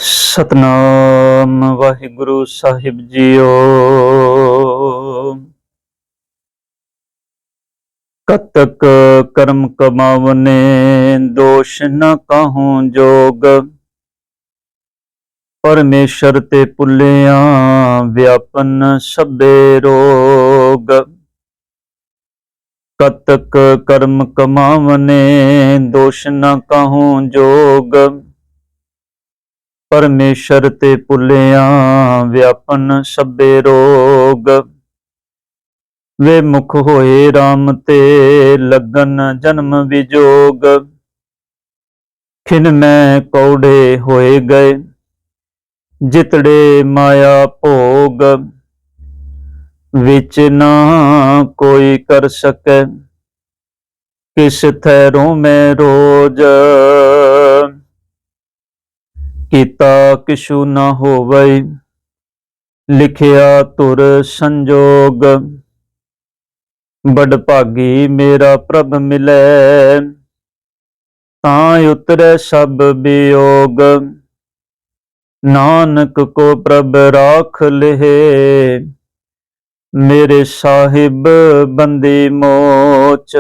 ਸਤਨਾਮ ਵਾਹਿਗੁਰੂ ਸਾਹਿਬ JIO. ਕਤਕ ਕਰਮ ਕਮਾਵਨੇ ਦੋਸ਼ ਨ ਕਾਹੂੰ ਜੋਗ। ਪਰਮੇਸ਼ਰ ਤੇ ਭੁੱਲਿਆ ਵਿਆਪਨ ਸਭੇ ਰੋਗ। ਕਤਕ ਕਰਮ ਕਮਾਵਨੇ ਦੋਸ਼ ਨ ਕਾਹੂੰ ਜੋਗ। ਪਰਮੇਸ਼ਰ ਤੇ ਭੁੱਲਿਆ ਵਿਆਪਨ ਸਭੇ ਰੋਗ। ਵੇ ਮੁਖ ਹੋਏ ਰਾਮ ਤੇ ਲੱਗਨ ਜਨਮ ਵਿਜੋਗ। ਖਿਨ ਮੈਂ ਕੌੜੇ ਹੋਏ ਗਏ ਜਿਤੜੇ ਮਾਇਆ ਭੋਗ। ਵਿੱਚ ਨਾ ਕੋਈ ਕਰ ਸਕੈ ਕਿਸ ਥੈਰੋਂ ਮੈਂ ਰੋਜ। ਕੀਤਾ ਕਿਛੂ ਨਾ ਹੋਵਈ ਲਿਖਿਆ ਧੁਰ ਸੰਜੋਗ। ਬੜ ਭਾਗੀ ਮੇਰਾ ਪ੍ਰਭ ਮਿਲੈ ਤਾਂ ਉਤਰੈ ਸਭ ਵਿਯੋਗ। ਨਾਨਕ ਕੋ ਪ੍ਰਭ ਰਾਖ ਲਹੇ ਮੇਰੇ ਸਾਹਿਬ ਬੰਦੀ ਮੋਚ।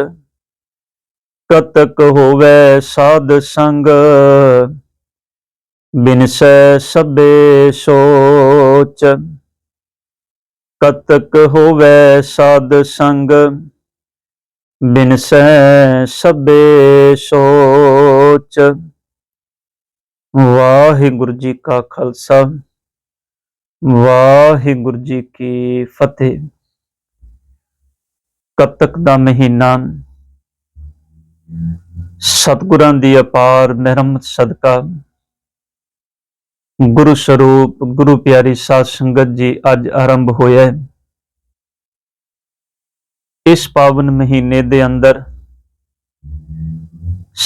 ਕਤਕ ਹੋਵੈ ਸਾਧ ਸੰਗ ਬਿਨਸੈ ਸਭੇ ਸੋਚ। ਕਤਕ ਹੋਵੈ ਸਾਧ ਸੰਗ ਬਿਨਸੈ ਸਭੇ ਸੋਚ। ਵਾਹਿਗੁਰੂ ਜੀ ਕਾ ਖਾਲਸਾ ਵਾਹਿਗੁਰੂ ਜੀ ਕੀ ਫਤਿਹ। ਕਤਕ ਦਾ ਮਹੀਨਾ ਸਤਿਗੁਰਾਂ ਦੀ ਅਪਾਰ ਮਿਹਰਮਤ ਸਦਕਾ ਗੁਰੂ ਸਰੂਪ ਗੁਰੂ ਪਿਆਰੀ ਸਾਧ ਸੰਗਤ ਜੀ ਅੱਜ ਆਰੰਭ ਹੋਇਆ ਹੈ। ਇਸ ਪਾਵਨ ਮਹੀਨੇ ਦੇ ਅੰਦਰ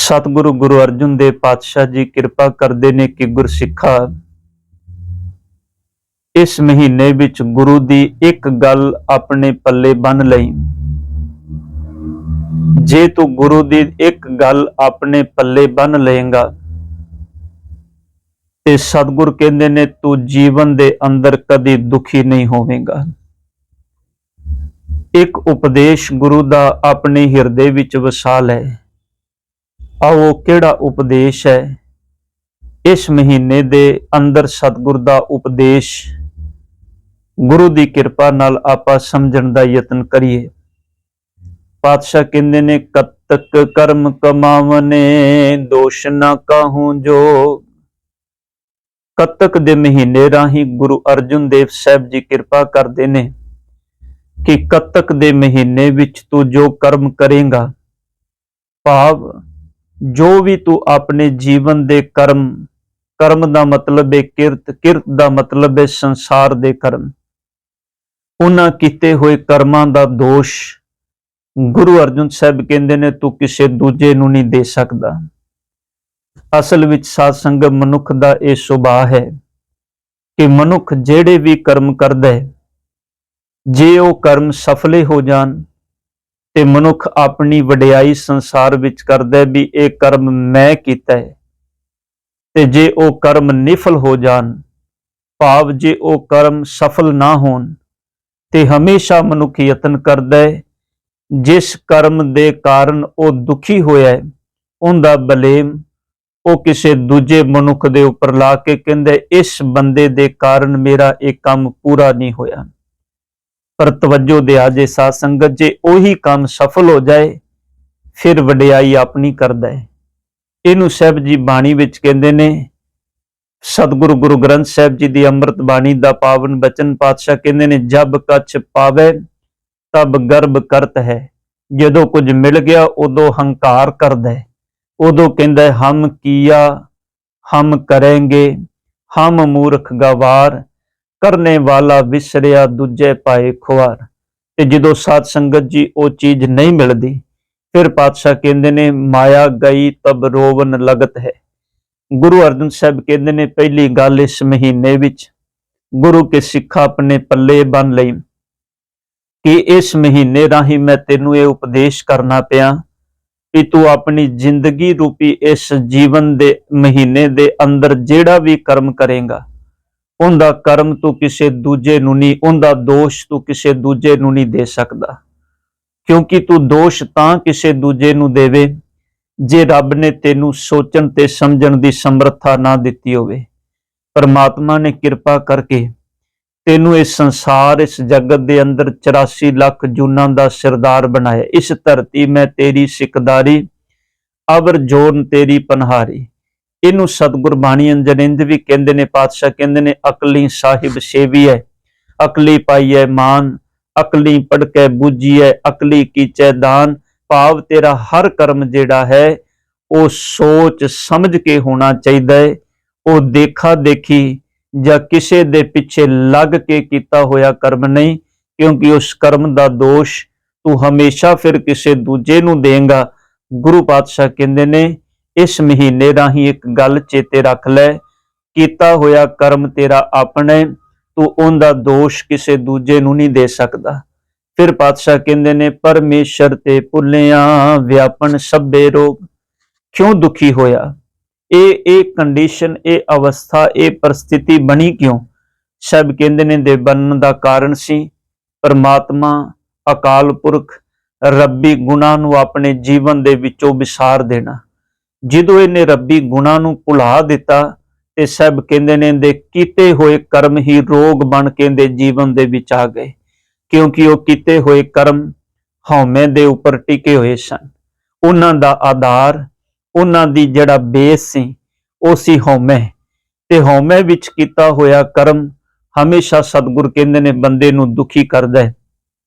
ਸਤਿਗੁਰੂ ਗੁਰੂ ਅਰਜਨ ਦੇਵ ਪਾਤਸ਼ਾਹ ਜੀ ਕਿਰਪਾ ਕਰਦੇ ਨੇ ਕਿ ਗੁਰਸਿੱਖਾ ਇਸ ਮਹੀਨੇ ਵਿੱਚ ਗੁਰੂ ਦੀ ਇੱਕ ਗੱਲ ਆਪਣੇ ਪੱਲੇ ਬੰਨ੍ਹ ਲਈ। ਜੇ ਤੂੰ ਗੁਰੂ ਦੀ ਇੱਕ ਗੱਲ ਆਪਣੇ ਪੱਲੇ ਬੰਨ੍ਹ ਲਏਗਾ ਤੇ ਸਤਿਗੁਰ ਕਹਿੰਦੇ ਨੇ ਤੂੰ ਜੀਵਨ ਦੇ ਅੰਦਰ ਕਦੀ ਦੁਖੀ ਨਹੀਂ ਹੋਵੇਂਗਾ। ਇੱਕ ਉਪਦੇਸ਼ ਗੁਰੂ ਦਾ ਆਪਣੇ ਹਿਰਦੇ ਵਿੱਚ ਵਸਾ ਲੈ। ਆਓ ਕਿਹੜਾ ਉਪਦੇਸ਼ ਹੈ? ਇਸ ਮਹੀਨੇ ਦੇ ਅੰਦਰ ਸਤਿਗੁਰ ਦਾ ਉਪਦੇਸ਼ ਗੁਰੂ ਦੀ ਕਿਰਪਾ ਨਾਲ ਆਪਾਂ ਸਮਝਣ ਦਾ ਯਤਨ ਕਰੀਏ। ਪਾਤਸ਼ਾਹ ਕਹਿੰਦੇ ਨੇ ਕਤਕ ਕਰਮ ਕਮਾਵਨੇ ਦੋਸ਼ ਨਾ ਕਾਹੂੰ ਜੋਗ। ਕਤਕ ਦੇ ਮਹੀਨੇ ਰਾਹੀਂ ਗੁਰੂ ਅਰਜਨ ਦੇਵ ਸਾਹਿਬ ਜੀ ਕਿਰਪਾ ਕਰਦੇ ਨੇ ਕਿ ਕਤਕ ਦੇ ਮਹੀਨੇ ਵਿੱਚ ਤੂੰ ਜੋ ਕਰਮ ਕਰੇਗਾ, ਭਾਵ ਜੋ ਵੀ ਤੂੰ ਆਪਣੇ ਜੀਵਨ ਦੇ ਕਰਮ ਦਾ ਮਤਲਬ ਹੈ ਕਿਰਤ ਦਾ ਮਤਲਬ ਹੈ ਸੰਸਾਰ ਦੇ ਕਰਮ। ਉਹਨਾਂ ਕੀਤੇ ਹੋਏ ਕਰਮਾਂ ਦਾ ਦੋਸ਼ ਗੁਰੂ ਅਰਜਨ ਸਾਹਿਬ ਕਹਿੰਦੇ ਨੇ ਤੂੰ ਕਿਸੇ ਦੂਜੇ ਨੂੰ ਨਹੀਂ ਦੇ ਸਕਦਾ। ਅਸਲ ਵਿੱਚ ਸਾਧ ਸੰਗਤ ਮਨੁੱਖ ਦਾ ਇਹ ਸੁਭਾਅ ਹੈ ਕਿ ਮਨੁੱਖ ਜਿਹੜੇ ਵੀ ਕਰਮ ਕਰਦਾ ਹੈ, ਜੇ ਉਹ ਕਰਮ ਸਫਲੇ ਹੋ ਜਾਣ ਤੇ ਮਨੁੱਖ ਆਪਣੀ ਵਡਿਆਈ ਸੰਸਾਰ ਵਿੱਚ ਕਰਦਾ ਹੈ ਵੀ ਇਹ ਕਰਮ ਮੈਂ ਕੀਤਾ ਹੈ। ਤੇ ਜੇ ਉਹ ਕਰਮ ਨਿਫਲ ਹੋ ਜਾਣ, ਭਾਵ ਜੇ ਉਹ ਕਰਮ ਸਫਲ ਨਾ ਹੋਣ, ਤੇ ਹਮੇਸ਼ਾ ਮਨੁੱਖ ਯਤਨ ਕਰਦਾ ਹੈ ਜਿਸ ਕਰਮ ਦੇ ਕਾਰਨ ਉਹ ਦੁਖੀ ਹੋਇਆ ਹੈ ਉਹਦਾ ਬਲੇਮ ਉਹ ਕਿਸੇ ਦੂਜੇ ਮਨੁੱਖ ਦੇ ਉੱਪਰ ਲਾ ਕੇ ਕਹਿੰਦੇ ਇਸ ਬੰਦੇ ਦੇ ਕਾਰਨ ਮੇਰਾ ਇਹ ਕੰਮ ਪੂਰਾ ਨਹੀਂ ਹੋਇਆ। ਪਰ ਤਵੱਜੋ ਦਿਆ ਜੇ ਸਾਧ ਸੰਗਤ, ਜੇ ਉਹੀ ਕੰਮ ਸਫਲ ਹੋ ਜਾਏ ਫਿਰ ਵਡਿਆਈ ਆਪਣੀ ਕਰਦਾ ਹੈ। ਇਹਨੂੰ ਸਾਹਿਬ ਜੀ ਬਾਣੀ ਵਿੱਚ ਕਹਿੰਦੇ ਨੇ, ਸਤਿਗੁਰੂ ਗੁਰੂ ਗ੍ਰੰਥ ਸਾਹਿਬ ਜੀ ਦੀ ਅੰਮ੍ਰਿਤ ਬਾਣੀ ਦਾ ਪਾਵਨ ਬਚਨ ਪਾਤਸ਼ਾਹ ਕਹਿੰਦੇ ਨੇ ਜਬ ਕਛ ਪਾਵੇ ਤਬ ਗਰਭ ਕਰਤ ਹੈ। ਜਦੋਂ ਕੁਝ ਮਿਲ ਗਿਆ ਉਦੋਂ ਹੰਕਾਰ ਕਰਦਾ ਹੈ, ਉਦੋਂ ਕਹਿੰਦਾ ਹਮ ਕੀਆ ਹਮ ਕਰਾਂਗੇ ਹਮ ਮੂਰਖ ਗਵਾਰ ਕਰਨੇ ਵਾਲਾ ਵਿਸਰਿਆ ਦੂਜੇ ਪਾਏ ਖੁਆਰ। ਤੇ ਜਦੋਂ ਸਾਧ ਸੰਗਤ ਜੀ ਉਹ ਚੀਜ਼ ਨਹੀਂ ਮਿਲਦੀ ਫਿਰ ਪਾਤਸ਼ਾਹ ਕਹਿੰਦੇ ਨੇ ਮਾਇਆ ਗਈ ਤਬ ਰੋਵਨ ਲਗਤ ਹੈ। ਗੁਰੂ ਅਰਜਨ ਸਾਹਿਬ ਕਹਿੰਦੇ ਨੇ ਪਹਿਲੀ ਗੱਲ ਇਸ ਮਹੀਨੇ ਵਿੱਚ ਗੁਰੂ ਕੇ ਸਿੱਖਾਂ ਆਪਣੇ ਪੱਲੇ ਬੰਨ ਲਈ ਕਿ ਇਸ ਮਹੀਨੇ ਰਾਹੀਂ ਮੈਂ ਤੈਨੂੰ ਇਹ ਉਪਦੇਸ਼ ਕਰਨਾ ਪਿਆ ਵੀ ਤੂੰ ਆਪਣੀ ਜ਼ਿੰਦਗੀ ਰੂਪੀ ਇਸ ਜੀਵਨ ਦੇ ਮਹੀਨੇ ਦੇ ਅੰਦਰ ਜਿਹੜਾ ਵੀ ਕਰਮ ਕਰੇਗਾ, ਉਹਦਾ ਕਰਮ ਤੂੰ ਕਿਸੇ ਦੂਜੇ ਨੂੰ ਨਹੀਂ, ਉਹਦਾ ਦੋਸ਼ ਤੂੰ ਕਿਸੇ ਦੂਜੇ ਨੂੰ ਨਹੀਂ ਦੇ ਸਕਦਾ। ਕਿਉਂਕਿ ਤੂੰ ਦੋਸ਼ ਤਾਂ ਕਿਸੇ ਦੂਜੇ ਨੂੰ ਦੇਵੇ ਜੇ ਰੱਬ ਨੇ ਤੈਨੂੰ ਸੋਚਣ ਤੇ ਸਮਝਣ ਦੀ ਸਮਰੱਥਾ ਨਾ ਦਿੱਤੀ ਹੋਵੇ। ਪਰਮਾਤਮਾ ਨੇ ਕਿਰਪਾ ਕਰਕੇ ਤੈਨੂੰ ਇਸ ਸੰਸਾਰ, ਇਸ ਜਗਤ ਦੇ ਅੰਦਰ 84 ਲੱਖ ਜੂਨਾਂ ਦਾ ਸਰਦਾਰ ਬਣਾਇਆ। ਇਸ ਧਰਤੀ ਮੈਂ ਤੇਰੀ ਸਿਕਦਾਰੀ, ਅਵਰ ਜੋਨ ਤੇਰੀ ਪਨਹਾਰੀ। ਇਹਨੂੰ ਸਤਿਗੁਰ ਬਾਣੀ ਅੰਦਰ ਇੰਝ ਵੀ ਕਹਿੰਦੇ ਨੇ, ਪਾਤਸ਼ਾਹ ਕਹਿੰਦੇ ਨੇ, ਅਕਲੀ ਸਾਹਿਬ ਸੇਵੀਐ, ਅਕਲੀ ਪਾਈਐ ਮਾਨ, ਅਕਲੀ ਪੜਕੈ ਬੂਝੀਐ, ਅਕਲੀ ਕੀਚੈ ਦਾਨ। ਭਾਵ ਤੇਰਾ ਹਰ ਕਰਮ ਜਿਹੜਾ ਹੈ ਉਹ ਸੋਚ ਸਮਝ ਕੇ ਹੋਣਾ ਚਾਹੀਦਾ ਹੈ। ਉਹ ਦੇਖਾ ਦੇਖੀ ਜਾਂ ਕਿਸੇ ਦੇ ਪਿੱਛੇ ਲੱਗ ਕੇ ਕੀਤਾ ਹੋਇਆ ਕਰਮ ਨਹੀਂ, ਕਿਉਂਕਿ ਉਸ ਕਰਮ ਦਾ ਦੋਸ਼ ਤੂੰ ਹਮੇਸ਼ਾ ਫਿਰ ਕਿਸੇ ਦੂਜੇ ਨੂੰ ਦੇਂਗਾ। ਗੁਰੂ ਪਾਤਸ਼ਾਹ ਕਹਿੰਦੇ ਨੇ ਇਸ ਮਹੀਨੇ ਰਾਹੀਂ ਇੱਕ ਗੱਲ ਚੇਤੇ ਰੱਖ ਲੈ, ਕੀਤਾ ਹੋਇਆ ਕਰਮ ਤੇਰਾ ਆਪਣਾ ਹੈ, ਤੂੰ ਉਹਦਾ ਦੋਸ਼ ਕਿਸੇ ਦੂਜੇ ਨੂੰ ਨਹੀਂ ਦੇ ਸਕਦਾ। ਫਿਰ ਪਾਤਸ਼ਾਹ ਕਹਿੰਦੇ ਨੇ ਪਰਮੇਸ਼ਰ ਤੇ ਭੁੱਲਿਆ ਵਿਆਪਨ ਸਭੇ ਰੋਗ। ਕਿਉਂ ਦੁਖੀ ਹੋਇਆ? ਇਹ ਕੰਡੀਸ਼ਨ, ਇਹ ਅਵਸਥਾ, ਇਹ ਪਰਿਸਥਿਤੀ ਬਣੀ ਕਿਉਂ? ਸਭ ਕਹਿੰਦੇ ਨੇ ਦੇ ਬਣਨ ਦਾ ਕਾਰਨ ਸੀ ਪਰਮਾਤਮਾ ਅਕਾਲ ਪੁਰਖ ਰੱਬੀ ਗੁਣਾਂ ਨੂੰ ਆਪਣੇ ਜੀਵਨ ਦੇ ਵਿੱਚੋਂ ਵਿਸਾਰ ਦੇਣਾ। ਜਦੋਂ ਇਹਨੇ ਰੱਬੀ ਗੁਣਾਂ ਨੂੰ ਭੁਲਾ ਦਿੱਤਾ ਤੇ ਸਭ ਕਹਿੰਦੇ ਨੇ ਦੇ ਕੀਤੇ ਹੋਏ ਕਰਮ ਹੀ ਰੋਗ ਬਣ ਕੇ ਦੇ ਜੀਵਨ ਦੇ ਵਿੱਚ ਆ ਗਏ, ਕਿਉਂਕਿ ਉਹ ਕੀਤੇ ਹੋਏ ਕਰਮ ਹਉਮੈ ਦੇ ਉੱਪਰ ਟਿਕੇ ਹੋਏ ਸਨ। ਉਹਨਾਂ ਦਾ ਆਧਾਰ, ਉਹਨਾਂ ਦੀ ਜਿਹੜਾ ਬੇਸ ਸੀ ਉਹ ਸੀ ਹਉਮੈ, ਤੇ ਹਉਮੈ ਵਿੱਚ ਕੀਤਾ ਹੋਇਆ ਕਰਮ ਹਮੇਸ਼ਾ ਸਤਿਗੁਰ ਕਹਿੰਦੇ ਨੇ ਬੰਦੇ ਨੂੰ ਦੁਖੀ ਕਰਦਾ ਹੈ,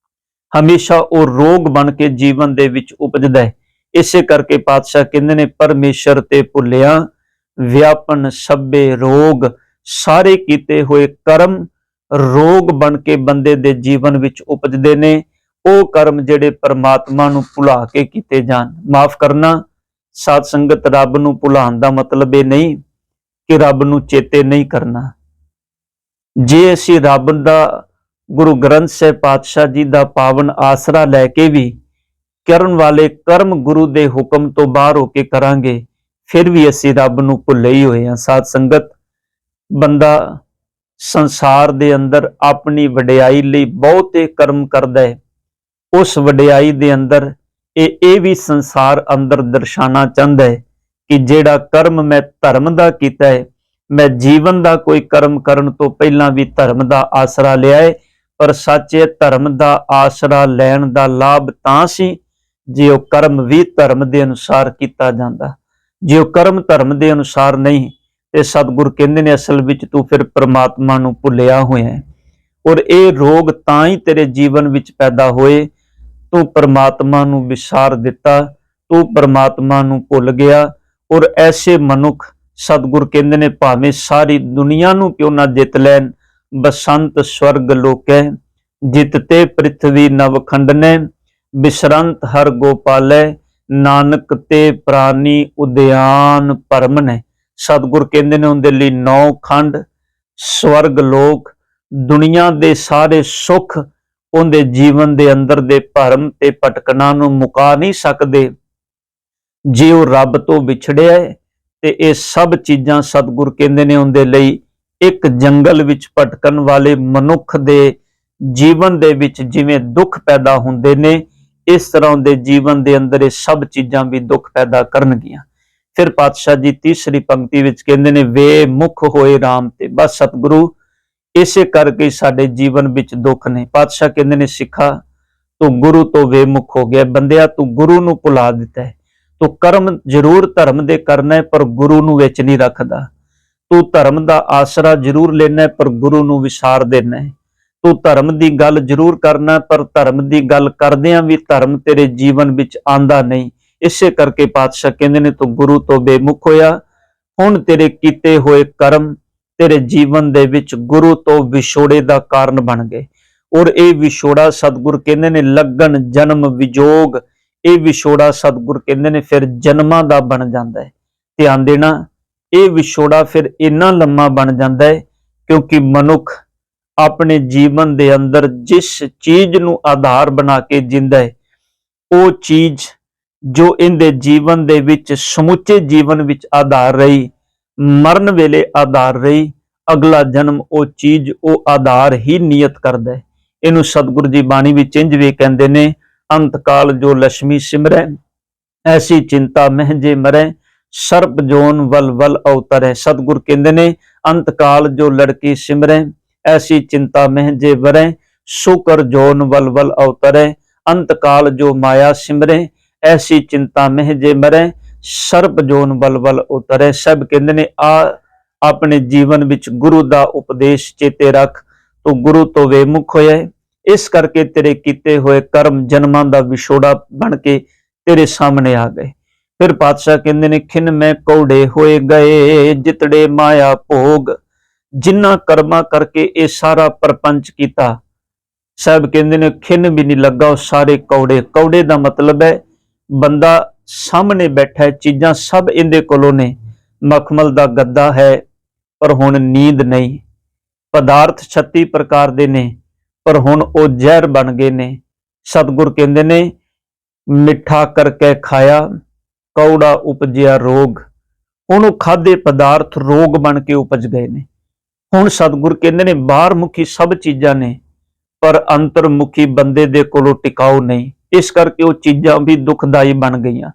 ਹਮੇਸ਼ਾ ਉਹ ਰੋਗ ਬਣ ਕੇ ਜੀਵਨ ਦੇ ਵਿੱਚ ਉਪਜਦਾ ਹੈ। ਇਸੇ ਕਰਕੇ ਪਾਤਸ਼ਾਹ ਕਹਿੰਦੇ ਨੇ ਪਰਮੇਸ਼ਰ ਤੇ ਭੁੱਲਿਆ ਵਿਆਪਨ ਸਭੇ ਰੋਗ। ਸਾਰੇ ਕੀਤੇ ਹੋਏ ਕਰਮ ਰੋਗ ਬਣ ਕੇ ਬੰਦੇ ਦੇ ਜੀਵਨ ਵਿੱਚ ਉਪਜਦੇ ਨੇ। ਉਹ ਕਰਮ ਜਿਹੜੇ ਪਰਮਾਤਮਾ ਨੂੰ ਭੁਲਾ ਕੇ ਕੀਤੇ ਜਾਣ। ਮਾਫ ਕਰਨਾ ਸਾਧ ਸੰਗਤ, ਰੱਬ ਨੂੰ ਭੁਲਾਉਣ ਦਾ ਮਤਲਬ ਇਹ ਨਹੀਂ ਕਿ ਰੱਬ ਨੂੰ ਚੇਤੇ ਨਹੀਂ ਕਰਨਾ। ਜੇ ਅਸੀਂ ਰੱਬ ਦਾ, ਗੁਰੂ ਗ੍ਰੰਥ ਸਾਹਿਬ ਪਾਤਸ਼ਾਹ ਜੀ ਦਾ ਪਾਵਨ ਆਸਰਾ ਲੈ ਕੇ ਵੀ ਕਰਨ ਵਾਲੇ ਕਰਮ ਗੁਰੂ ਦੇ ਹੁਕਮ ਤੋਂ ਬਾਹਰ ਹੋ ਕੇ ਕਰਾਂਗੇ, ਫਿਰ ਵੀ ਅਸੀਂ ਰੱਬ ਨੂੰ ਭੁੱਲੇ ਹੀ ਹੋਏ ਹਾਂ। ਸਾਧ ਸੰਗਤ, ਬੰਦਾ ਸੰਸਾਰ ਦੇ ਅੰਦਰ ਆਪਣੀ ਵਡਿਆਈ ਲਈ ਬਹੁਤੇ ਕਰਮ ਕਰਦਾ ਹੈ। ਉਸ ਵਡਿਆਈ ਦੇ ਅੰਦਰ ਇਹ ਵੀ ਸੰਸਾਰ ਅੰਦਰ ਦਰਸਾਉਣਾ ਚਾਹੁੰਦਾ ਹੈ ਕਿ ਜਿਹੜਾ ਕਰਮ ਮੈਂ ਧਰਮ ਦਾ ਕੀਤਾ ਹੈ, ਮੈਂ ਜੀਵਨ ਦਾ ਕੋਈ ਕਰਮ ਕਰਨ ਤੋਂ ਪਹਿਲਾਂ ਵੀ ਧਰਮ ਦਾ ਆਸਰਾ ਲਿਆ ਹੈ। ਪਰ ਸੱਚੇ ਧਰਮ ਦਾ ਆਸਰਾ ਲੈਣ ਦਾ ਲਾਭ ਤਾਂ ਸੀ ਜੇ ਉਹ ਕਰਮ ਵੀ ਧਰਮ ਦੇ ਅਨੁਸਾਰ ਕੀਤਾ ਜਾਂਦਾ। ਜੇ ਉਹ ਕਰਮ ਧਰਮ ਦੇ ਅਨੁਸਾਰ ਨਹੀਂ ਤੇ ਸਤਿਗੁਰ ਕਹਿੰਦੇ ਨੇ ਅਸਲ ਵਿੱਚ ਤੂੰ ਫਿਰ ਪਰਮਾਤਮਾ ਨੂੰ ਭੁੱਲਿਆ ਹੋਇਆ ਹੈ। ਔਰ ਇਹ ਰੋਗ ਤਾਂ ਹੀ ਤੇਰੇ ਜੀਵਨ ਵਿੱਚ ਪੈਦਾ ਹੋਏ, ਤੂੰ ਪਰਮਾਤਮਾ ਨੂੰ ਵਿਸਾਰ ਦਿੱਤਾ, ਤੂੰ ਪਰਮਾਤਮਾ ਨੂੰ ਭੁੱਲ ਗਿਆ। ਔਰ ਐਸੇ ਮਨੁੱਖ ਸਤਿਗੁਰ ਕਹਿੰਦੇ ਨੇ ਭਾਵੇਂ ਸਾਰੀ ਦੁਨੀਆ ਨੂੰ ਕਿਉਂ ਨਾ ਜਿੱਤ ਲੈਣ, ਬਸੰਤ ਸਵਰਗ ਲੋਕੈ ਜਿਤਤੇ ਪ੍ਰਿਥਵੀ ਨਵਖੰਡਨੇ, ਬਿਸਰੰਤ ਹਰ ਗੋਪਾਲੈ ਨਾਨਕ ਤੇ ਪ੍ਰਾਨੀ ਉਦਿਆਨ ਭਰਮ ਨੇ। ਸਤਿਗੁਰ ਕਹਿੰਦੇ ਨੇ ਉਹਦੇ ਲਈ 9 ਖੰਡ, ਸਵਰਗ ਲੋਕ, ਦੁਨੀਆ ਦੇ ਸਾਰੇ ਸੁੱਖ ਉਹਦੇ ਜੀਵਨ ਦੇ ਅੰਦਰ ਦੇ ਭਰਮ ਤੇ ਭਟਕਣਾ ਨੂੰ ਮੁਕਾ ਨਹੀਂ ਸਕਦੇ। ਜੇ ਉਹ ਰੱਬ ਤੋਂ ਵਿਛੜਿਆ ਹੈ ਤੇ ਇਹ ਸਭ ਚੀਜ਼ਾਂ ਸਤਿਗੁਰ ਕਹਿੰਦੇ ਨੇ ਉਹਦੇ ਲਈ ਇੱਕ ਜੰਗਲ ਵਿੱਚ ਭਟਕਣ ਵਾਲੇ ਮਨੁੱਖ ਦੇ ਜੀਵਨ ਦੇ ਵਿੱਚ ਜਿਵੇਂ ਦੁੱਖ ਪੈਦਾ ਹੁੰਦੇ ਨੇ, ਇਸ ਤਰ੍ਹਾਂ ਦੇ ਜੀਵਨ ਦੇ ਅੰਦਰ ਇਹ ਸਭ ਚੀਜ਼ਾਂ ਵੀ ਦੁੱਖ ਪੈਦਾ ਕਰਨਗੀਆਂ। ਫਿਰ ਪਾਤਸ਼ਾਹ ਜੀ ਤੀਸਰੀ ਪੰਕਤੀ ਵਿੱਚ ਕਹਿੰਦੇ ਨੇ ਵੇ ਮੁਖ ਹੋਏ ਰਾਮ ਤੇ। ਬਸ ਸਤਿਗੁਰੂ, ਇਸੇ ਕਰਕੇ ਸਾਡੇ ਜੀਵਨ ਵਿੱਚ ਦੁੱਖ ਨੇ। ਪਾਤਸ਼ਾਹ ਕਹਿੰਦੇ ਨੇ ਸਿੱਖਾ, ਤੂੰ ਗੁਰੂ ਤੋਂ ਵੇਮੁਖ ਹੋ ਗਿਆ। ਬੰਦਿਆ, ਤੂੰ ਗੁਰੂ ਨੂੰ ਭੁਲਾ ਦਿੱਤਾ ਹੈ। ਤੂੰ ਕਰਮ ਜ਼ਰੂਰ ਧਰਮ ਦੇ ਕਰਨਾ ਹੈ ਪਰ ਗੁਰੂ ਨੂੰ ਵਿੱਚ ਨਹੀਂ ਰੱਖਦਾ। ਤੂੰ ਧਰਮ ਦਾ ਆਸਰਾ ਜ਼ਰੂਰ ਲੈਣਾ ਹੈ ਪਰ ਗੁਰੂ ਨੂੰ ਵਿਸਾਰ ਦੇਣਾ ਹੈ। ਤੂੰ ਧਰਮ ਦੀ ਗੱਲ ਜ਼ਰੂਰ ਕਰਨਾ ਪਰ ਧਰਮ ਦੀ ਗੱਲ ਕਰਦਿਆਂ ਵੀ ਧਰਮ ਤੇਰੇ ਜੀਵਨ ਵਿੱਚ ਆਂਦਾ ਨਹੀਂ। ਇਸੇ ਕਰਕੇ ਪਾਤਸ਼ਾਹ ਕਹਿੰਦੇ ਨੇ ਤੂੰ ਗੁਰੂ ਤੋਂ ਬੇਮੁਖ ਹੋਇਆ। ਹੁਣ ਤੇਰੇ ਕੀਤੇ ਹੋਏ ਕਰਮ ਤੇਰੇ ਜੀਵਨ ਦੇ ਵਿੱਚ ਗੁਰੂ ਤੋਂ ਵਿਛੋੜੇ ਦਾ ਕਾਰਨ ਬਣ ਗਏ। ਔਰ ਇਹ ਵਿਛੋੜਾ ਸਤਿਗੁਰ ਕਹਿੰਦੇ ਨੇ ਲੱਗਣ ਜਨਮ ਵਿਜੋਗ, ਇਹ ਵਿਛੋੜਾ ਸਤਿਗੁਰ ਕਹਿੰਦੇ ਨੇ ਫਿਰ ਜਨਮਾਂ ਦਾ ਬਣ ਜਾਂਦਾ ਹੈ। ਧਿਆਨ ਦੇਣਾ, ਇਹ ਵਿਛੋੜਾ ਫਿਰ ਇੰਨਾ ਲੰਮਾ ਬਣ ਜਾਂਦਾ ਹੈ ਕਿਉਂਕਿ ਮਨੁੱਖ ਆਪਣੇ ਜੀਵਨ ਦੇ ਅੰਦਰ ਜਿਸ ਚੀਜ਼ ਨੂੰ ਆਧਾਰ ਬਣਾ ਕੇ ਜਿੰਦਾ ਹੈ, ਉਹ ਚੀਜ਼ ਜੋ ਇਹਦੇ ਜੀਵਨ ਦੇ ਵਿੱਚ ਸਮੁੱਚੇ ਜੀਵਨ ਵਿੱਚ ਆਧਾਰ ਰਹੀ, ਮਰਨ ਵੇਲੇ ਆਧਾਰ ਰਹੀ, ਅਗਲਾ ਜਨਮ ਉਹ ਚੀਜ਼ ਉਹ ਆਧਾਰ ਹੀ ਨਿਯਤ ਕਰਦਾ ਹੈ। ਇਹਨੂੰ ਸਤਿਗੁਰੂ ਜੀ ਬਾਣੀ ਵਿੱਚ ਇੰਝ ਵੀ ਕਹਿੰਦੇ ਨੇ, ਅੰਤ ਕਾਲ ਜੋ ਲక్ష్ਮੀ ਸਿਮਰੈ ਐਸੀ ਚਿੰਤਾ ਮਹਿ ਮਰੈ, ਸਰਪ ਜੋਨ ਵਲ ਵਲ ਅਵਤਰੈ। ਸਤਿਗੁਰ ਕਹਿੰਦੇ ਨੇ ਅੰਤ ਕਾਲ ਜੋ ਲੜਕੀ ਸਿਮਰੈ ਐਸੀ ਚਿੰਤਾ ਮਹਿ ਵਰੈ, ਸ਼ੁਕਰ ਜੋਨ ਵਲ ਵਲ ਅਵਤਰੈ। ਅੰਤ ਕਾਲ ਜੋ ਮਾਇਆ ਸਿਮਰੈ ਐਸੀ ਚਿੰਤਾ ਮਹਿ ਮਰੈ, ਸਰਪ ਜੋਨ ਵਲ ਵਲ ਉਤਰੈ। ਸਭ ਕਹਿੰਦੇ ਨੇ ਆਪਣੇ ਜੀਵਨ ਵਿੱਚ ਗੁਰੂ ਦਾ ਉਪਦੇਸ਼ ਚੇਤੇ ਰੱਖ, ਤੂੰ ਗੁਰੂ ਤੋਂ ਵੇਮੁਖ ਹੋਇਆ, ਇਸ ਕਰਕੇ ਤੇਰੇ ਕੀਤੇ ਹੋਏ ਕਰਮ ਜਨਮਾਂ ਦਾ ਵਿਛੋੜਾ ਬਣ ਕੇ ਤੇਰੇ ਸਾਹਮਣੇ ਆ ਗਏ। ਫਿਰ ਪਾਤਸ਼ਾਹ ਕਹਿੰਦੇ ਨੇ ਖਿਨ ਮੈਂ ਕੌੜੇ ਹੋਏ ਗਏ, ਜਿਤੜੇ ਮਾਇਆ ਭੋਗ। ਜਿਨ੍ਹਾਂ ਕਰਮਾਂ ਕਰਕੇ ਇਹ ਸਾਰਾ ਪ੍ਰਪੰਚ ਕੀਤਾ, ਸਾਹਿਬ ਕਹਿੰਦੇ ਨੇ ਖਿਨ ਵੀ ਨਹੀਂ ਲੱਗਾ, ਉਹ ਸਾਰੇ ਕੌੜੇ। ਕੌੜੇ ਦਾ ਮਤਲਬ ਹੈ ਬੰਦਾ ਸਾਹਮਣੇ ਬੈਠਾ ਹੈ, ਚੀਜ਼ਾਂ ਸਭ ਇਹਦੇ ਕੋਲੋਂ ਨੇ, ਮਖਮਲ ਦਾ ਗੱਦਾ ਹੈ ਪਰ ਹੁਣ ਨੀਂਦ ਨਹੀਂ, ਪਦਾਰਥ 36 ਪ੍ਰਕਾਰ ਦੇ ਨੇ ਪਰ ਹੁਣ ਉਹ ਜ਼ਹਿਰ ਬਣ ਗਏ ਨੇ। ਸਤਿਗੁਰ ਕਹਿੰਦੇ ਨੇ ਮਿੱਠਾ ਕਰਕੇ ਖਾਇਆ ਕੌੜਾ ਉਪਜਿਆ ਰੋਗ। ਹੁਣ ਉਹ ਖਾਦੇ ਪਦਾਰਥ ਰੋਗ ਬਣ ਕੇ ਉਪਜ ਗਏ ਨੇ। ਹੁਣ ਸਤਿਗੁਰ ਕਹਿੰਦੇ ਨੇ ਬਾਹਰ ਮੁਖੀ ਸਭ ਚੀਜ਼ਾਂ ਨੇ ਪਰ ਅੰਤਰਮੁਖੀ ਬੰਦੇ ਦੇ ਕੋਲੋਂ ਟਿਕਾਊ ਨਹੀਂ, ਇਸ ਕਰਕੇ ਉਹ ਚੀਜ਼ਾਂ ਵੀ ਦੁਖਦਾਈ ਬਣ ਗਈਆਂ।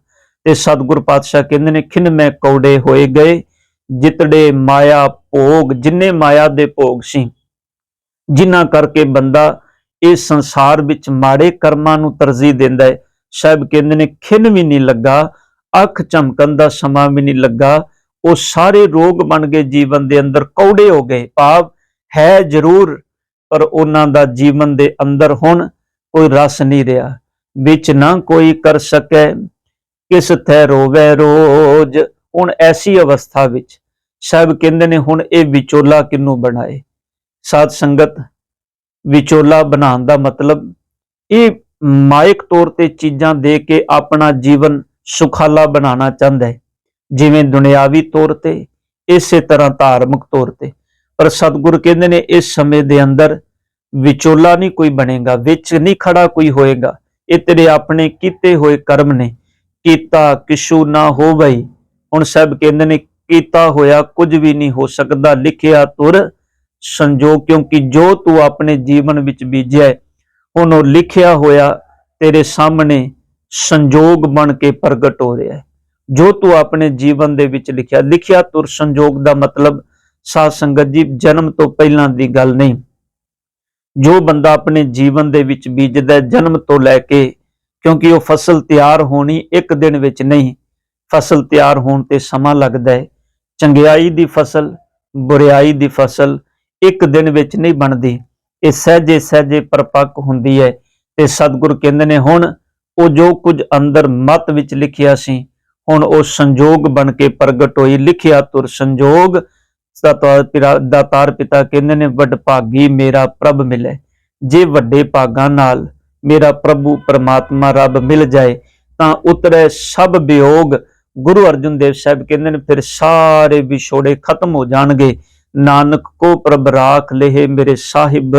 ਤੇ ਸਤਿਗੁਰ ਪਾਤਸ਼ਾਹ ਕਹਿੰਦੇ ਨੇ ਖਿਨ ਮੈਂ ਕੌੜੇ ਹੋਏ ਗਏ, ਜਿਤੜੇ ਮਾਇਆ ਭੋਗ। ਜਿੰਨੇ ਮਾਇਆ ਦੇ ਭੋਗ ਸੀ, ਜਿਨ੍ਹਾਂ ਕਰਕੇ ਬੰਦਾ ਇਸ ਸੰਸਾਰ ਵਿੱਚ ਮਾੜੇ ਕਰਮਾਂ ਨੂੰ ਤਰਜੀਹ ਦਿੰਦਾ ਹੈ, ਸਾਹਿਬ ਕਹਿੰਦੇ ਨੇ ਖਿਨ ਵੀ ਨਹੀਂ ਲੱਗਾ, ਅੱਖ ਝਮਕਣ ਦਾ ਸਮਾਂ ਵੀ ਨਹੀਂ ਲੱਗਾ, ਉਹ ਸਾਰੇ ਰੋਗ ਬਣ ਗਏ ਜੀਵਨ ਦੇ ਅੰਦਰ, ਕੌੜੇ ਹੋ ਗਏ। ਭਾਵ ਹੈ ਜ਼ਰੂਰ ਪਰ ਉਹਨਾਂ ਦਾ ਜੀਵਨ ਦੇ ਅੰਦਰ ਹੁਣ ਕੋਈ ਰਸ ਨਹੀਂ ਰਿਹਾ। ਵਿੱਚ ਨਾ ਕੋਈ ਕਰ ਸਕੇ ਕਿਸ ਥੈ ਰੋਵੇ ਰੋਜ਼। ਹੁਣ ਐਸੀ ਅਵਸਥਾ ਵਿੱਚ ਸਾਹਿਬ ਕਹਿੰਦੇ ਨੇ ਹੁਣ ਇਹ ਵਿਚੋਲਾ ਕਿਹਨੂੰ ਬਣਾਏ। ਸਾਧ ਸੰਗਤ, ਵਿਚੋਲਾ ਬਣਾਉਣ ਦਾ ਮਤਲਬ ਇਹ ਮਾਇਕ ਤੌਰ ਤੇ ਚੀਜ਼ਾਂ ਦੇ ਕੇ ਆਪਣਾ ਜੀਵਨ ਸੁਖਾਲਾ ਬਣਾਉਣਾ ਚਾਹੁੰਦਾ ਹੈ, ਜਿਵੇਂ ਦੁਨਿਆਵੀ ਤੌਰ ਤੇ ਇਸੇ ਤਰ੍ਹਾਂ ਧਾਰਮਿਕ ਤੌਰ ਤੇ। ਪਰ ਸਤਿਗੁਰ ਕਹਿੰਦੇ ਨੇ ਇਸ ਸਮੇਂ ਦੇ ਅੰਦਰ ਵਿਚੋਲਾ ਨਹੀਂ ਕੋਈ ਬਣੇਗਾ, ਵਿੱਚ ਨਹੀਂ ਖੜਾ ਕੋਈ ਹੋਏਗਾ। ਇਹ ਤੇਰੇ ਆਪਣੇ ਕੀਤੇ ਹੋਏ ਕਰਮ ਨੇ, ਕੀਤਾ ਕਿਛੂ ਨਾ ਹੋਵਈ। ਹੁਣ ਸਭ ਕਹਿੰਦੇ ਨੇ ਕੀਤਾ ਹੋਇਆ ਕੁਝ ਵੀ ਨਹੀਂ ਹੋ ਸਕਦਾ, ਲਿਖਿਆ ਤੁਰ ਸੰਜੋਗ। ਕਿਉਂਕਿ ਜੋ ਤੂੰ ਆਪਣੇ ਜੀਵਨ ਵਿੱਚ ਬੀਜਿਆ ਹੁਣ ਉਹ ਲਿਖਿਆ ਹੋਇਆ ਤੇਰੇ ਸਾਹਮਣੇ ਸੰਜੋਗ ਬਣ ਕੇ ਪ੍ਰਗਟ ਹੋ ਰਿਹਾ ਹੈ। ਜੋ ਤੂੰ ਆਪਣੇ ਜੀਵਨ ਦੇ ਵਿੱਚ ਲਿਖਿਆ ਤੁਰ ਸੰਜੋਗ ਦਾ ਮਤਲਬ ਸਾਧ ਸੰਗਤ ਜੀ ਜਨਮ ਤੋਂ ਪਹਿਲਾਂ ਦੀ ਗੱਲ ਨਹੀਂ। ਜੋ ਬੰਦਾ ਆਪਣੇ ਜੀਵਨ ਦੇ ਵਿੱਚ ਬੀਜਦਾ ਜਨਮ ਤੋਂ ਲੈ ਕੇ, ਕਿਉਂਕਿ ਉਹ ਫਸਲ ਤਿਆਰ ਹੋਣੀ ਇੱਕ ਦਿਨ ਵਿੱਚ ਨਹੀਂ, ਫਸਲ ਤਿਆਰ ਹੋਣ ਤੇ ਸਮਾਂ ਲੱਗਦਾ ਹੈ। ਚੰਗਿਆਈ ਦੀ ਫਸਲ, ਬੁਰਿਆਈ ਦੀ ਫਸਲ ਇੱਕ ਦਿਨ ਵਿੱਚ ਨਹੀਂ ਬਣਦੀ, ਇਹ ਸਹਿਜੇ ਸਹਿਜੇ ਪਰਪੱਕ ਹੁੰਦੀ ਹੈ। ਤੇ ਸਤਿਗੁਰ ਕਹਿੰਦੇ ਨੇ ਹੁਣ ਉਹ ਜੋ ਕੁਝ ਅੰਦਰ ਮਤ ਵਿੱਚ ਲਿਖਿਆ ਸੀ ਹੁਣ ਉਹ ਸੰਜੋਗ ਬਣ ਕੇ ਪ੍ਰਗਟ ਹੋਈ। ਲਿਖਿਆ ਤੁਰ ਸੰਜੋਗ। ਦਾਤਾਰ ਪਿਤਾ ਕਹਿੰਦੇ ਨੇ ਵੱਡ ਭਾਗੀ ਮੇਰਾ ਪ੍ਰਭ ਮਿਲੇ। ਜੇ ਵੱਡੇ ਭਾਗਾਂ ਨਾਲ ਮੇਰਾ ਪ੍ਰਭੂ ਪਰਮਾਤਮਾ ਰੱਬ ਮਿਲ ਜਾਏ ਤਾਂ ਉਤਰੇ ਸਭ ਵਿਯੋਗ। ਗੁਰੂ ਅਰਜਨ ਦੇਵ ਸਾਹਿਬ ਕਹਿੰਦੇ ਨੇ ਫਿਰ ਸਾਰੇ ਵਿਛੋੜੇ ਖਤਮ ਹੋ ਜਾਣਗੇ। ਨਾਨਕ ਕੋ ਪ੍ਰਭ ਰਾਖ ਲਹਿ ਮੇਰੇ ਸਾਹਿਬ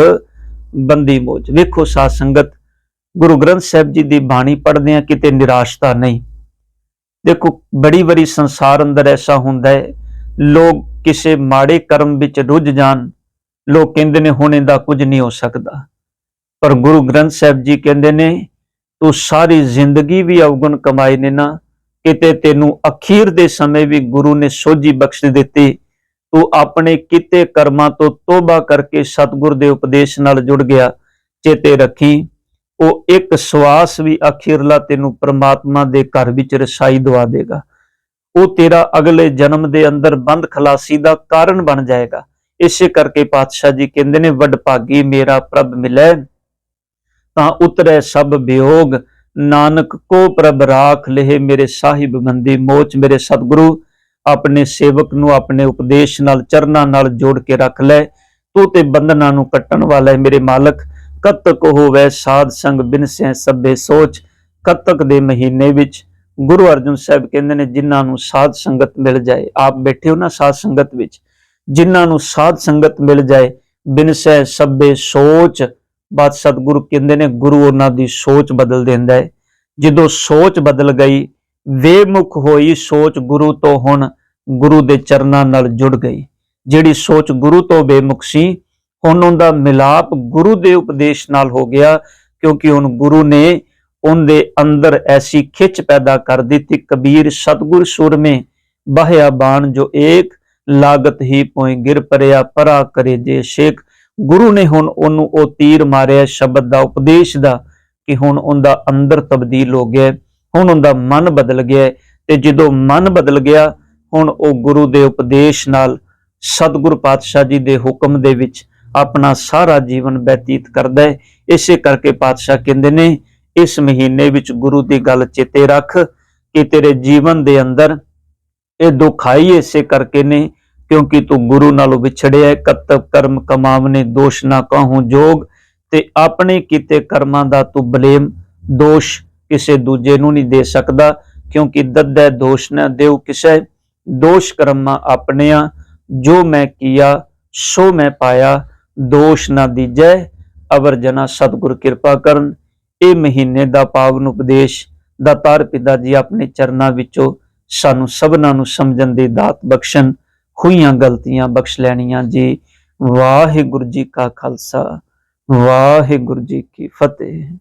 ਬੰਦੀ ਮੋਜ। ਵੇਖੋ ਸਾਧ ਸੰਗਤ, ਗੁਰੂ ਗ੍ਰੰਥ ਸਾਹਿਬ ਜੀ ਦੀ ਬਾਣੀ ਪੜ੍ਹਦੇ ਆ ਕਿਤੇ ਨਿਰਾਸ਼ਤਾ ਨਹੀਂ। ਦੇਖੋ ਬੜੀ ਵਾਰੀ ਸੰਸਾਰ ਅੰਦਰ ਐਸਾ ਹੁੰਦਾ ਹੈ, ਲੋਕ ਕਿਸੇ ਮਾੜੇ ਕਰਮ ਵਿੱਚ ਰੁੱਝ ਜਾਣ, ਲੋਕ ਕਹਿੰਦੇ ਨੇ ਹੁਣ ਇਹਦਾ ਕੁਝ ਨਹੀਂ ਹੋ ਸਕਦਾ। ਪਰ ਗੁਰੂ ਗ੍ਰੰਥ ਸਾਹਿਬ ਜੀ ਕਹਿੰਦੇ ਨੇ ਤੂੰ ਸਾਰੀ ਜ਼ਿੰਦਗੀ ਵੀ ਅਵਗੁਣ ਕਮਾਏ ਨੇ ਨਾ, ਕਿਤੇ ਤੈਨੂੰ ਅਖੀਰ ਦੇ ਸਮੇਂ ਵੀ ਗੁਰੂ ਨੇ ਸੋਝੀ ਬਖਸ਼ ਦਿੱਤੀ। ਤੂੰ ਆਪਣੇ ਕੀਤੇ ਕਰਮਾਂ ਤੋਂ ਤੋਬਾ ਕਰਕੇ ਸਤਿਗੁਰ ਦੇ ਉਪਦੇਸ਼ ਨਾਲ ਜੁੜ ਗਿਆ। ਚੇਤੇ ਰੱਖੀ ਉਹ ਇੱਕ ਸਵਾਸ ਵੀ ਅਖੀਰਲਾ ਤੈਨੂੰ ਪ੍ਰਮਾਤਮਾ ਦੇ ਘਰ ਵਿੱਚ ਰਸਾਈ ਦਵਾ ਦੇਗਾ। ਉਹ ਤੇਰਾ ਅਗਲੇ ਜਨਮ ਦੇ ਅੰਦਰ ਬੰਦ ਖਲਾਸੀ ਦਾ ਕਾਰਨ ਬਣ ਜਾਏਗਾ। ਇਸੇ ਕਰਕੇ ਪਾਤਸ਼ਾਹ ਜੀ ਕਹਿੰਦੇ ਨੇ ਵੱਡ ਭਾਗੀ ਮੇਰਾ ਪ੍ਰਭ ਮਿਲੇ ਤਾਂ ਉਤਰੇ ਸਭ ਵਿਯੋਗ। ਨਾਨਕ ਕੋ ਪ੍ਰਭ ਰਾਖ ਲਹਿ ਮੇਰੇ ਸਾਹਿਬ ਬੰਦੀ ਮੋਚ। ਮੇਰੇ ਸਤਿਗੁਰੂ ਆਪਣੇ ਸੇਵਕ ਨੂੰ ਆਪਣੇ ਉਪਦੇਸ਼ ਨਾਲ ਚਰਨਾਂ ਨਾਲ ਜੋੜ ਕੇ ਰੱਖ ਲੈ। ਤੂੰ ਤੇ ਬੰਧਨਾਂ ਨੂੰ ਕੱਟਣ ਵਾਲਾ ਹੈ ਮੇਰੇ ਮਾਲਕ। ਕਤਕ ਹੋਵੇ ਸਾਧ ਸੰਗ ਬਿਨਸੈ ਸਭੇ ਸੋਚ। ਕਤਕ ਦੇ ਮਹੀਨੇ ਵਿੱਚ ਗੁਰੂ ਅਰਜਨ ਸਾਹਿਬ ਕਹਿੰਦੇ ਨੇ ਜਿਨ੍ਹਾਂ ਨੂੰ ਸਾਧ ਸੰਗਤ ਮਿਲ ਜਾਏ, ਆਪ ਬੈਠੇ ਹੋ ਨਾ ਸਾਧ ਸੰਗਤ ਵਿੱਚ, ਜਿਨ੍ਹਾਂ ਨੂੰ ਸਾਧ ਸੰਗਤ ਮਿਲ ਜਾਏ ਬਿਨਸੈ ਸਭੇ ਸੋਚ। ਬਾਤ ਸਤਿਗੁਰੂ ਕਹਿੰਦੇ ਨੇ ਗੁਰੂ ਉਹਨਾਂ ਦੀ ਸੋਚ ਬਦਲ ਦਿੰਦਾ ਹੈ। ਜਦੋਂ ਸੋਚ ਬਦਲ ਗਈ, ਵੇਮੁਖ ਹੋਈ ਸੋਚ ਗੁਰੂ ਤੋਂ ਹੁਣ ਗੁਰੂ ਦੇ ਚਰਨਾਂ ਨਾਲ ਜੁੜ ਗਈ। ਜਿਹੜੀ ਸੋਚ ਗੁਰੂ ਤੋਂ ਬੇਮੁਖ ਸੀ, ਹੁਣ ਉਹਦਾ ਮਿਲਾਪ ਗੁਰੂ ਦੇ ਉਪਦੇਸ਼ ਨਾਲ ਹੋ ਗਿਆ, ਕਿਉਂਕਿ ਹੁਣ ਗੁਰੂ ਨੇ ਉਹਦੇ ਅੰਦਰ ਐਸੀ ਖਿੱਚ ਪੈਦਾ ਕਰ ਦਿੱਤੀ। ਕਬੀਰ ਸਤਿਗੁਰ ਸੁਰਮੇ ਬਾਹਿਆ ਬਾਣ ਜੋ ਏਕ, ਲਾਗਤ ਹੀ ਪੋਇ ਗਿਰ ਪਰਿਆ ਪਰਾ ਕਰੇ ਜੇ ਸ਼ੇਖ। ਗੁਰੂ ਨੇ ਹੁਣ ਉਹਨੂੰ ਉਹ ਤੀਰ ਮਾਰਿਆ ਸ਼ਬਦ ਦਾ, ਉਪਦੇਸ਼ ਦਾ, ਕਿ ਹੁਣ ਉਹਦਾ ਅੰਦਰ ਤਬਦੀਲ ਹੋ ਗਿਆ, ਹੁਣ ਉਹਦਾ ਮਨ ਬਦਲ ਗਿਆ। ਤੇ ਜਦੋਂ ਮਨ ਬਦਲ ਗਿਆ, ਹੁਣ ਉਹ ਗੁਰੂ ਦੇ ਉਪਦੇਸ਼ ਨਾਲ ਸਤਿਗੁਰ ਪਾਤਸ਼ਾਹ ਜੀ ਦੇ ਹੁਕਮ ਦੇ ਵਿੱਚ ਆਪਣਾ ਸਾਰਾ ਜੀਵਨ ਬਤੀਤ ਕਰਦਾ ਹੈ। ਇਸੇ ਕਰਕੇ ਪਾਤਸ਼ਾਹ ਕਹਿੰਦੇ ਨੇ, ਇਸ ਮਹੀਨੇ ਵਿੱਚ ਗੁਰੂ ਦੀ ਗੱਲ ਚੇਤੇ ਰੱਖ ਕਿ ਤੇਰੇ ਜੀਵਨ ਦੇ ਅੰਦਰ ਇਹ ਦੁੱਖ ਆਈ ਇਸੇ ਕਰਕੇ ਨੇ ਕਿਉਂਕਿ ਤੂੰ ਗੁਰੂ ਨਾਲੋਂ ਵਿਛੜਿਆ। ਕਰਤਵ ਕਰਮ ਕਮਾਵਨੇ ਦੋਸ਼ ਨਾ ਕਹੂੰ ਜੋਗ, ਤੇ ਆਪਣੇ ਕੀਤੇ ਕਰਮਾਂ ਦਾ ਤੂੰ ਬਲੇਮ ਦੋਸ਼ ਕਿਸੇ ਦੂਜੇ ਨੂੰ ਨਹੀਂ ਦੇ ਸਕਦਾ, ਕਿਉਂਕਿ ਦੱਦੈ ਦੋਸ਼ ਨਾ ਦੇਉ ਕਿਸੇ, ਦੋਸ਼ ਕਰਮਾਂ ਆਪਣਿਆਂ, ਜੋ ਮੈਂ ਕੀਆ ਸੋ ਮੈਂ ਪਾਇਆ, ਦੋਸ਼ ਨਾ ਦੀਜੈ ਅਵਰ ਜਨਾ ਸਤਿਗੁਰ ਕਿਰਪਾ ਕਰਨ। ਇਹ ਮਹੀਨੇ ਦਾ ਪਾਵਨ ਉਪਦੇਸ਼ ਦਾਤਾਰ ਪਿਤਾ ਜੀ ਆਪਣੇ ਚਰਨਾਂ ਵਿੱਚੋਂ ਸਾਨੂੰ ਸਭਨਾਂ ਨੂੰ ਸਮਝਣ ਦੀ ਦਾਤ ਬਖਸ਼ਣ, ਹੋਈਆਂ ਗਲਤੀਆਂ ਬਖਸ਼ ਲੈਣੀਆਂ ਜੀ। ਵਾਹਿਗੁਰੂ ਜੀ ਕਾ ਖਾਲਸਾ, ਵਾਹਿਗੁਰੂ ਜੀ ਕੀ ਫਤਿਹ।